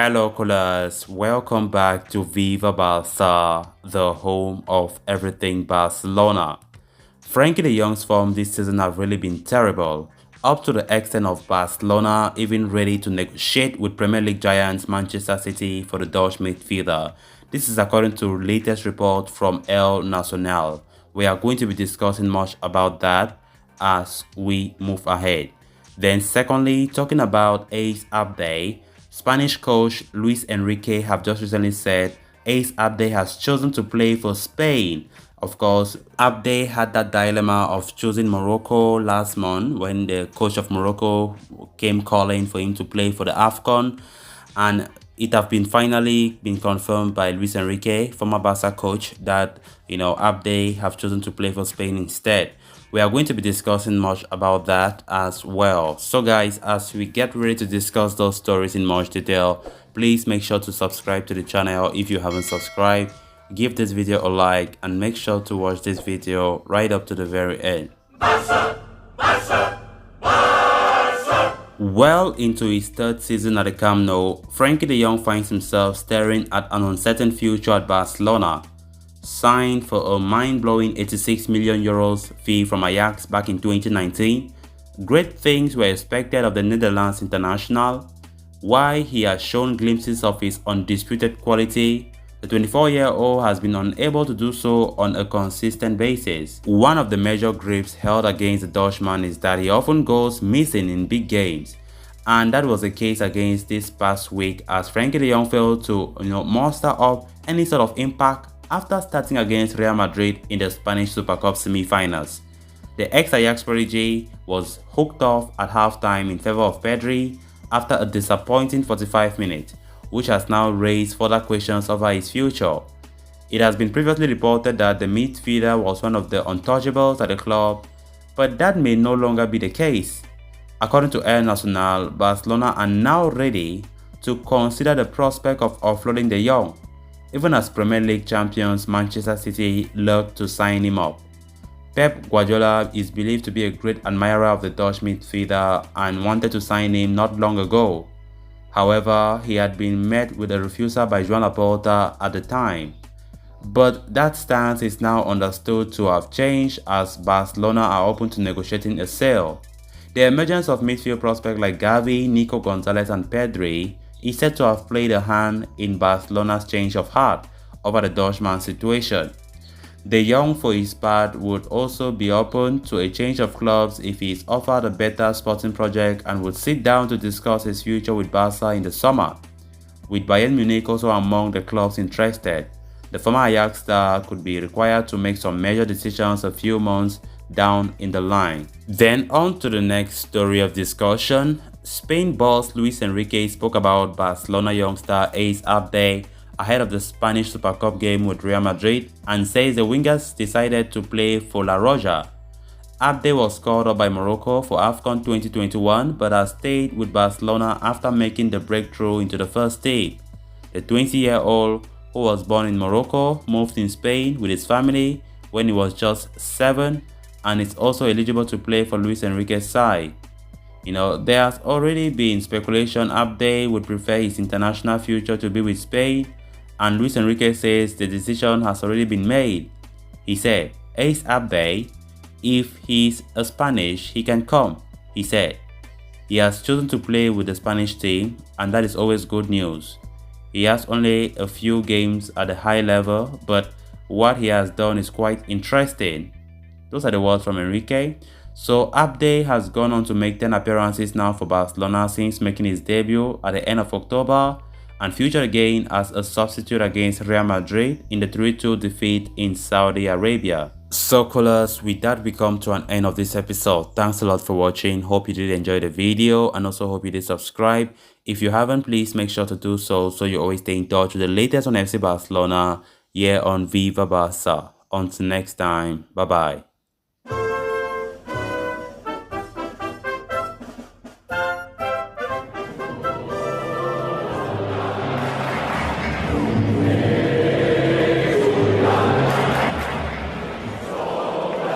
Hello, callers. Welcome back to Viva Barca, the home of everything Barcelona. Frenkie de Jong's form this season have really been terrible, up to the extent of Barcelona even ready to negotiate with Premier League giants Manchester City for the Dutch midfielder. This is according to latest report from El Nacional. We are going to be discussing much about that as we move ahead. Then secondly, talking about Ace Abde, Spanish coach Luis Enrique have just recently said Ace Abde has chosen to play for Spain. Of course, Abde had that dilemma of choosing Morocco last month when the coach of Morocco came calling for him to play for the AFCON, and it have been finally been confirmed by Luis Enrique, former Barca coach, that Abde have chosen to play for Spain instead. We are going to be discussing much about that as well. So guys, as we get ready to discuss those stories in much detail, please make sure to subscribe to the channel if you haven't subscribed. Give this video a like and make sure to watch this video right up to the very end. Barca, Barca, Barca. Well into his third season at the Camp Nou, Frenkie de Jong finds himself staring at an uncertain future at Barcelona. Signed for a mind-blowing 86 million euros fee from Ajax back in 2019, great things were expected of the Netherlands international. While he has shown glimpses of his undisputed quality, the 24-year-old has been unable to do so on a consistent basis. One of the major gripes held against the Dutchman is that he often goes missing in big games, and that was the case against this past week as Frenkie de Jong failed to muster up any sort of impact after starting against Real Madrid in the Spanish Super Cup semi-finals. The ex-Ajax prodigy was hooked off at halftime in favor of Pedri after a disappointing 45 minutes, which has now raised further questions over his future. It has been previously reported that the midfielder was one of the untouchables at the club, but that may no longer be the case. According to El Nacional, Barcelona are now ready to consider the prospect of offloading de Jong, even as Premier League champions Manchester City look to sign him up. Pep Guardiola is believed to be a great admirer of the Dutch midfielder and wanted to sign him not long ago. However, he had been met with a refusal by Joan Laporta at the time. But that stance is now understood to have changed as Barcelona are open to negotiating a sale. The emergence of midfield prospects like Gavi, Nico Gonzalez and Pedri is said to have played a hand in Barcelona's change of heart over the Dutchman's situation. De Jong, for his part, would also be open to a change of clubs if he is offered a better sporting project and would sit down to discuss his future with Barca in the summer. With Bayern Munich also among the clubs interested, the former Ajax star could be required to make some major decisions a few months down in the line. Then on to the next story of discussion. Spain boss Luis Enrique spoke about Barcelona youngster Ace Abde ahead of the Spanish Super Cup game with Real Madrid and says the wingers decided to play for La Roja. Abde was called up by Morocco for AFCON 2021 but has stayed with Barcelona after making the breakthrough into the first team. The 20-year-old, who was born in Morocco, moved in Spain with his family when he was just 7 and is also eligible to play for Luis Enrique's side. There has already been speculation Abde would prefer his international future to be with Spain, and Luis Enrique says the decision has already been made. He said, Ace Abde, if he's a Spanish, he can come, he said. He has chosen to play with the Spanish team, and that is always good news. He has only a few games at a high level, but what he has done is quite interesting. Those are the words from Enrique. So Abde has gone on to make 10 appearances now for Barcelona since making his debut at the end of October and featured again as a substitute against Real Madrid in the 3-2 defeat in Saudi Arabia. So callers, with that we come to an end of this episode. Thanks a lot for watching. Hope you did enjoy the video and also hope you did subscribe. If you haven't, please make sure to do so you always stay in touch with the latest on FC Barcelona here on Viva Barca. Until next time, bye bye.